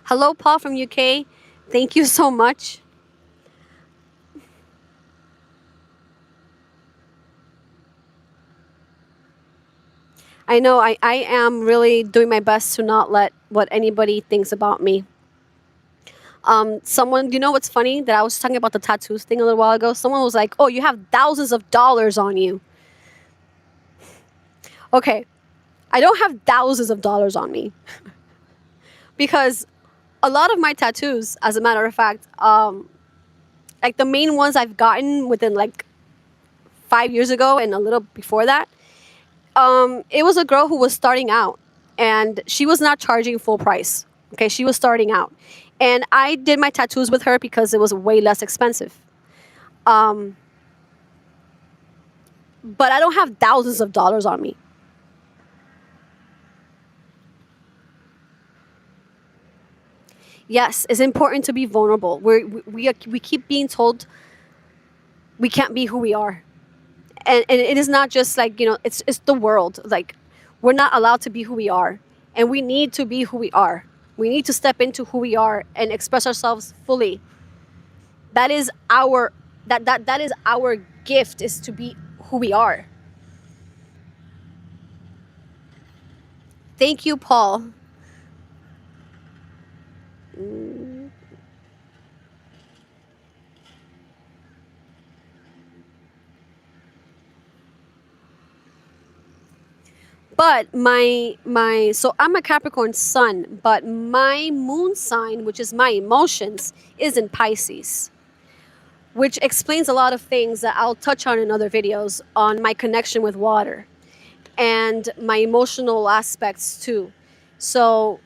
Hello, Paul from UK. Thank you so much. I know I am really doing my best to not let what anybody thinks about me. Someone, you know what's funny? That I was talking about the tattoos thing a little while ago. Someone was like, "Oh, you have thousands of dollars on you." Okay, I don't have thousands of dollars on me because a lot of my tattoos, as a matter of fact, like the main ones I've gotten within like 5 years ago and a little before that, it was a girl who was starting out, and she was not charging full price. Okay, she was starting out, and I did my tattoos with her because it was way less expensive. Um, but I don't have thousands of dollars on me. Yes, it's important to be vulnerable. We keep being told we can't be who we are, and it is not just like it's the world. Like, we're not allowed to be who we are, and we need to be who we are. We need to step into who we are and express ourselves fully. That is our that is our gift, is to be who we are. Thank you, Paul. But so I'm a Capricorn sun, but my moon sign, which is my emotions, is in Pisces, which explains a lot of things that I'll touch on in other videos on my connection with water and my emotional aspects too. So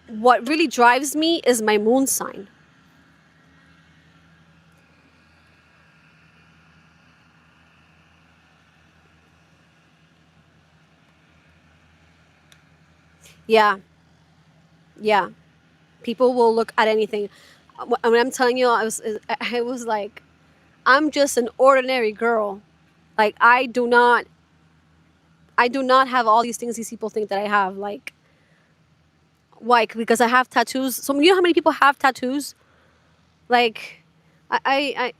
what really drives me is my moon sign. Yeah, yeah. People will look at anything. When I'm telling you, I was like, I'm just an ordinary girl. Like, I do not have all these things these people think that I have. Like, why? Because I have tattoos. So you know how many people have tattoos? Like, I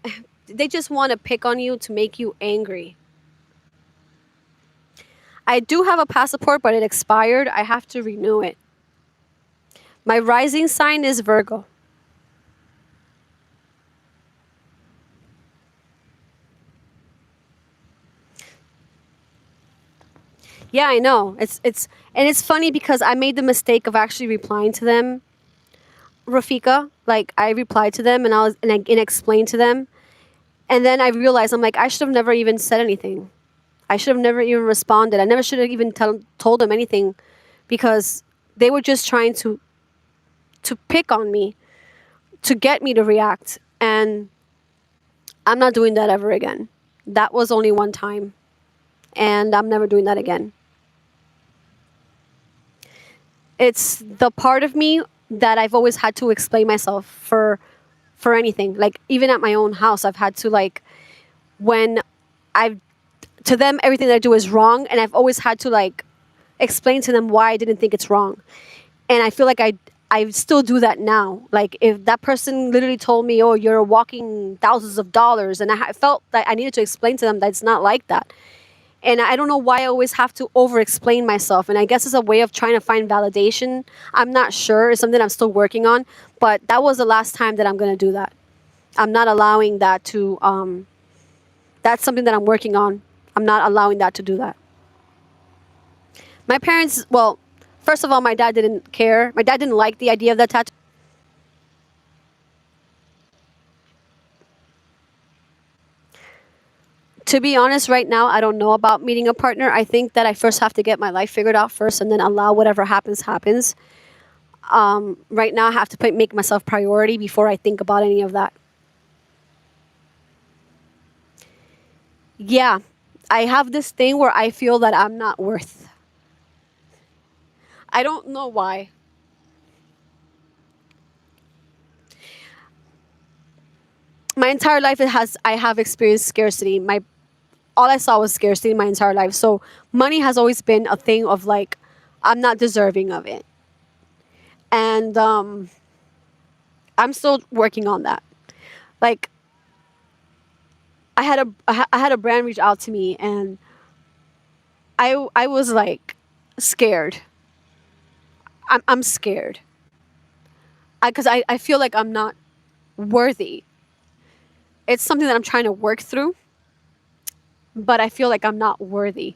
they just want to pick on you to make you angry. I do have a passport, but it expired. I have to renew it. My rising sign is Virgo. Yeah, I know. It's and it's funny because I made the mistake of actually replying to them, Rafika. Like I replied to them and I explained to them, and then I realized I'm like I should have never even said anything. I should have never even responded. I never should have even told them anything, because they were just trying to pick on me, to get me to react, and I'm not doing that ever again. That was only one time, and I'm never doing that again. It's the part of me that I've always had to explain myself for anything. Like even at my own house, I've had to like when I've to them everything that I do is wrong, and I've always had to like explain to them why I didn't think it's wrong. And I feel like I still do that now. Like if that person literally told me, "Oh, you're walking thousands of dollars," and I felt that I needed to explain to them that it's not like that. And I don't know why I always have to over explain myself. And I guess it's a way of trying to find validation. I'm not sure. It's something I'm still working on. But that was the last time that I'm going to do that. I'm not allowing that to, that's something that I'm working on. I'm not allowing that to do that. My parents, well, first of all, my dad didn't care. My dad didn't like the idea of that tattoo. To be honest, right now, I don't know about meeting a partner. I think that I first have to get my life figured out first and then allow whatever happens, happens. Right now, I have to make myself priority before I think about any of that. Yeah, I have this thing where I feel that I'm not worth. I don't know why. My entire life, it has I have experienced scarcity. My all I saw was scarcity my entire life. So money has always been a thing of like I'm not deserving of it, and I'm still working on that. Like I had a brand reach out to me, and I was like scared. I'm scared because I feel like I'm not worthy. It's something that I'm trying to work through, but I feel like I'm not worthy,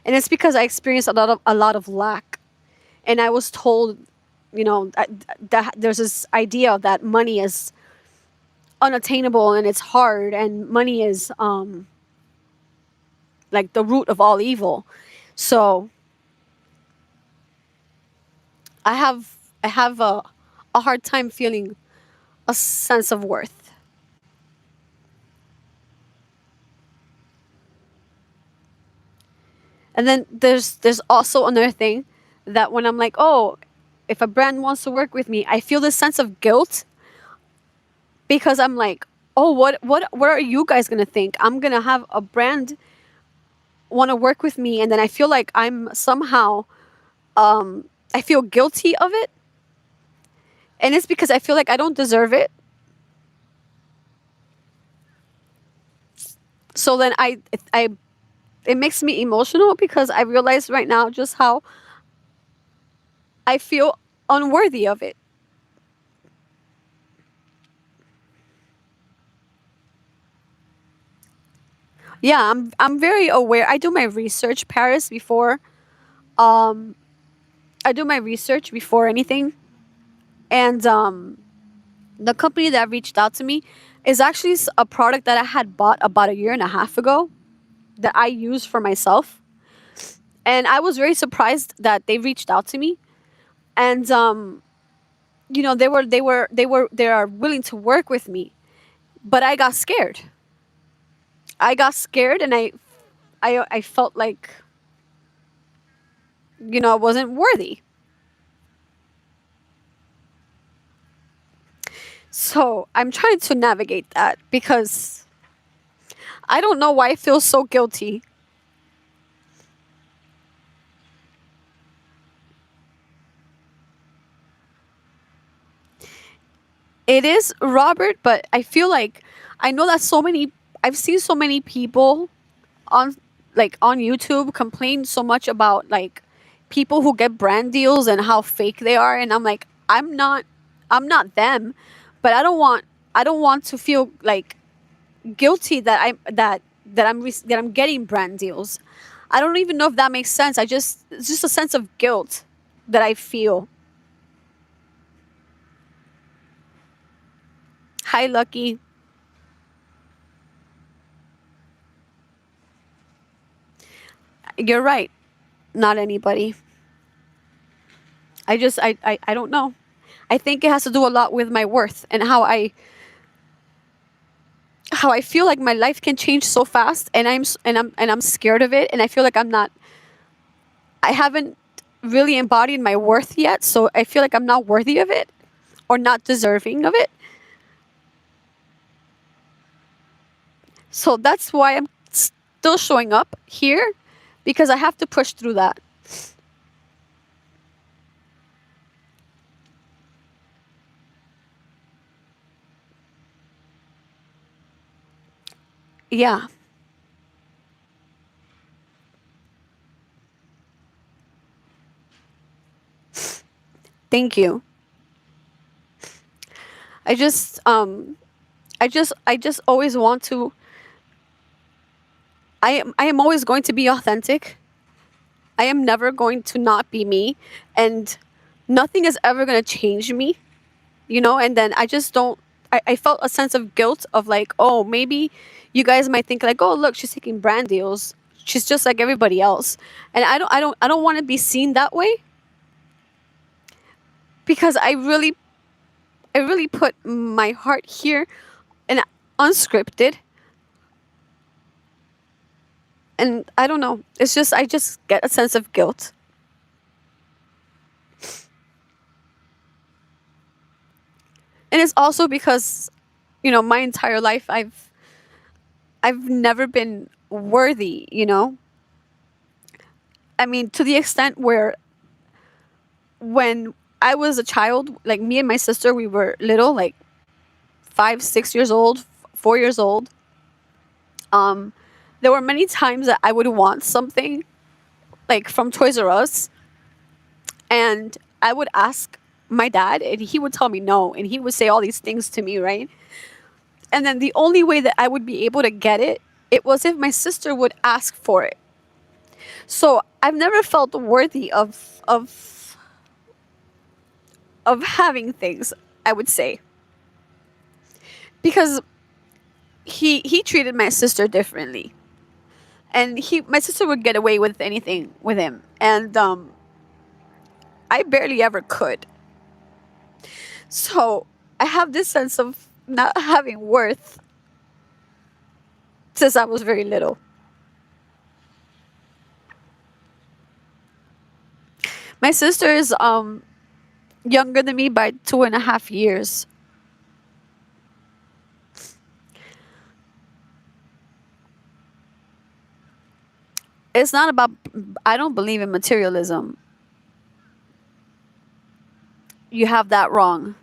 and it's because I experienced a lot of lack, and I was told, that there's this idea that money is unattainable and it's hard, and money is like the root of all evil. So I have a hard time feeling a sense of worth. And then there's also another thing that when I'm like, oh, if a brand wants to work with me, I feel this sense of guilt because I'm like, oh, what are you guys gonna think? I'm gonna have a brand want to work with me, and then I feel like I'm somehow I feel guilty of it, and it's because I feel like I don't deserve it. So then I it makes me emotional because I realize right now just how I feel unworthy of it. Yeah, I'm very aware. I do my research, Paris, before I do my research before anything. And the company that reached out to me is actually a product that I had bought about a year and a half ago that I use for myself. And I was very surprised that they reached out to me. And they are willing to work with me. But I got scared. I got scared, and I felt like, I wasn't worthy. So I'm trying to navigate that because I don't know why I feel so guilty. It is Robert, but I feel like I know that I've seen so many people on on YouTube complain so much about like people who get brand deals and how fake they are, and I'm like I'm not them, but I don't want to feel like guilty that I'm getting brand deals. I don't even know if that makes sense. It's just a sense of guilt that I feel. Hi, Lucky. You're right. Not anybody. I don't know. I think it has to do a lot with my worth and how I feel like my life can change so fast, and I'm scared of it, and I feel like I haven't really embodied my worth yet, so I feel like I'm not worthy of it or not deserving of it. So that's why I'm still showing up here, because I have to push through that. Yeah. Thank you. I just I just always want to I am always going to be authentic. I am never going to not be me, and nothing is ever going to change me, you know? And then I just don't, I felt a sense of guilt of like, oh, maybe you guys might think like, oh, look, she's taking brand deals. She's just like everybody else. And I don't want to be seen that way, because I really put my heart here and unscripted. And I don't know. It's just, I just get a sense of guilt. And it's also because, you know, my entire life I've never been worthy, you know? I mean, to the extent where when I was a child, like me and my sister, we were little, like 5, 6 years old, 4 years old. Um, there were many times that I would want something like from Toys R Us, and I would ask my dad, and he would tell me no, and he would say all these things to me, right? And then the only way that I would be able to get it, it was if my sister would ask for it. So I've never felt worthy of having things, I would say, because he treated my sister differently, and he my sister would get away with anything with him, and I barely ever could. So I have this sense of not having worth since I was very little. My sister is younger than me by 2.5 years. It's not about, I don't believe in materialism. You have that wrong.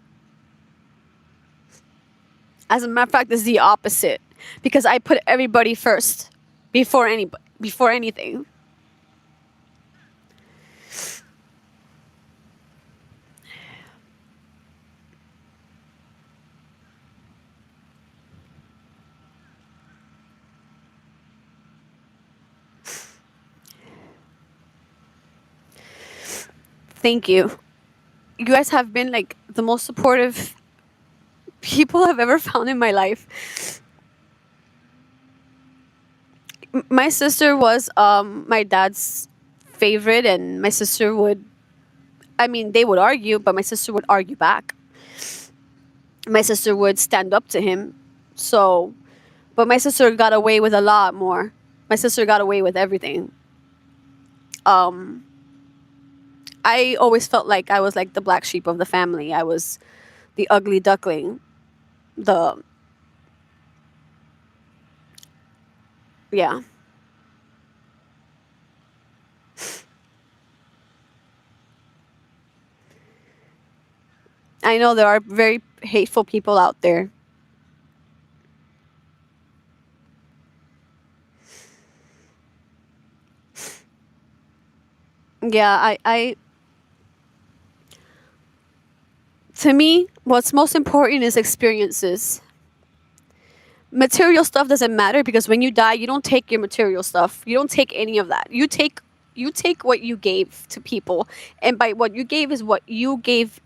As a matter of fact, it's the opposite, because I put everybody first before anything. Thank you. You guys have been like the most supportive people I've ever found in my life. My sister was my dad's favorite, and my sister would, I mean, they would argue, but my sister would argue back. My sister would stand up to him. So, but my sister got away with a lot more. My sister got away with everything. Um, I always felt like I was like the black sheep of the family. I was the ugly duckling. The Yeah. I know there are very hateful people out there. Yeah, I to me, what's most important is experiences. Material stuff doesn't matter because when you die, you don't take your material stuff. You don't take any of that. You take what you gave to people, and by what you gave is what you gave,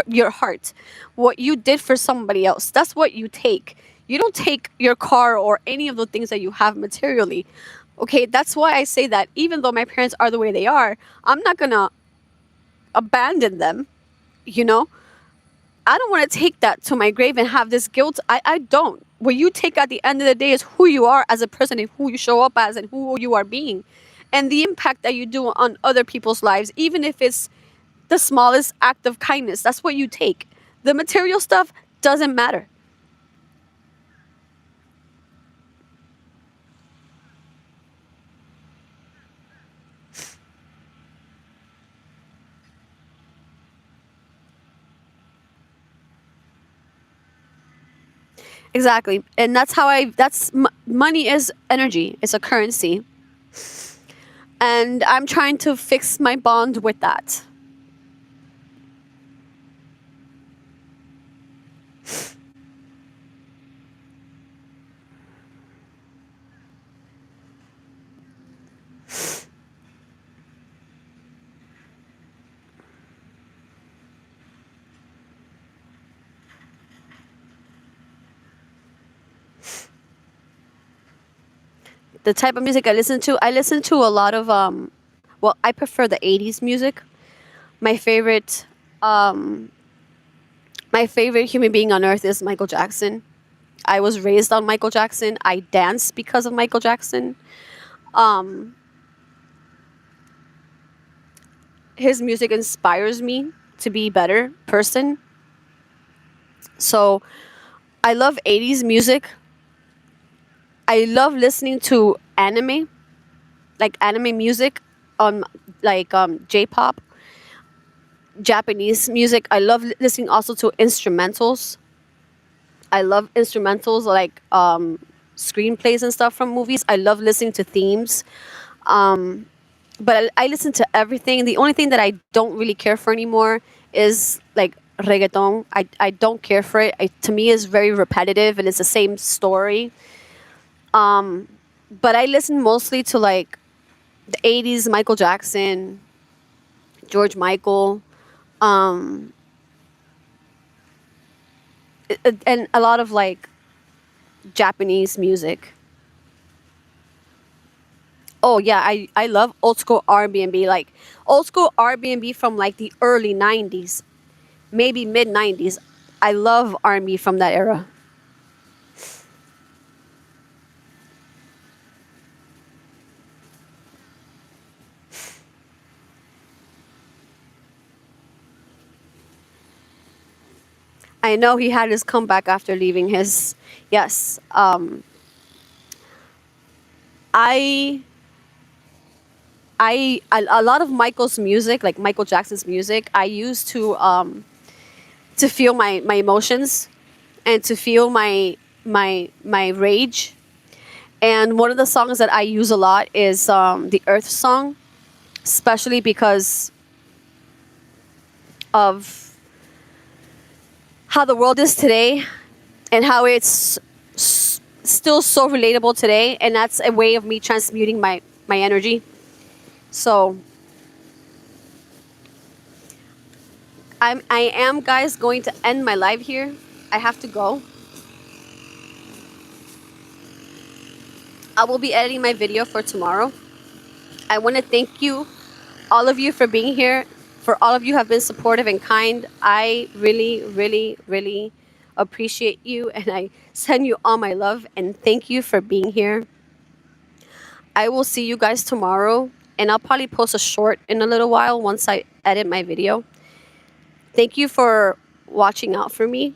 your heart, what you did for somebody else. That's what you take. You don't take your car or any of the things that you have materially. Okay, that's why I say that even though my parents are the way they are, I'm not gonna abandon them. You know, I don't want to take that to my grave and have this guilt. I don't. What you take at the end of the day is who you are as a person and who you show up as and who you are being. And the impact that you do on other people's lives, even if it's the smallest act of kindness, that's what you take. The material stuff doesn't matter. Exactly. And that's how money is energy, it's a currency. And I'm trying to fix my bond with that. The type of music I listen to a lot of well, I prefer the 80s music. My favorite my favorite human being on earth is Michael Jackson. I was raised on Michael Jackson. I dance because of Michael Jackson. Um his music inspires me to be a better person. So, I love 80s music. I love listening to anime, like anime music, like J-pop, Japanese music. I love listening also to instrumentals. I love instrumentals like screenplays and stuff from movies. I love listening to themes. Um, but I listen to everything. The only thing that I don't really care for anymore is like reggaeton. I don't care for it. To me, it's very repetitive and it's the same story. Um, but I listen mostly to like the 80s, Michael Jackson, George Michael, um, and a lot of like Japanese music. Oh yeah, I love old school Airbnb, like old school Airbnb from like the early 90s, maybe mid 90s. I love R&B from that era. I know he had his comeback after leaving his. Yes. I a lot of Michael's music, like Michael Jackson's music, I used to feel my emotions and to feel my rage. And one of the songs that I use a lot is the Earth song, especially because of how the world is today and how it's still so relatable today. And that's a way of me transmuting my energy. So I am, guys, going to end my live here. I have to go. I will be editing my video for tomorrow. I want to thank you, all of you, for being here. For all of you who have been supportive and kind. I really, really, really appreciate you, and I send you all my love and thank you for being here. I will see you guys tomorrow, and I'll probably post a short in a little while once I edit my video. Thank you for watching out for me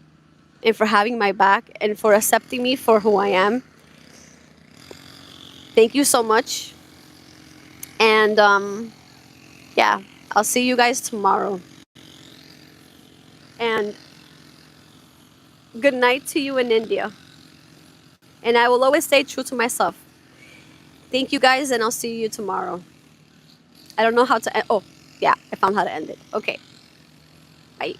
and for having my back and for accepting me for who I am. Thank you so much. And yeah, I'll see you guys tomorrow. And good night to you in India. And I will always stay true to myself. Thank you guys, and I'll see you tomorrow. I don't know how to end. Oh, yeah, I found how to end it. Okay. Bye.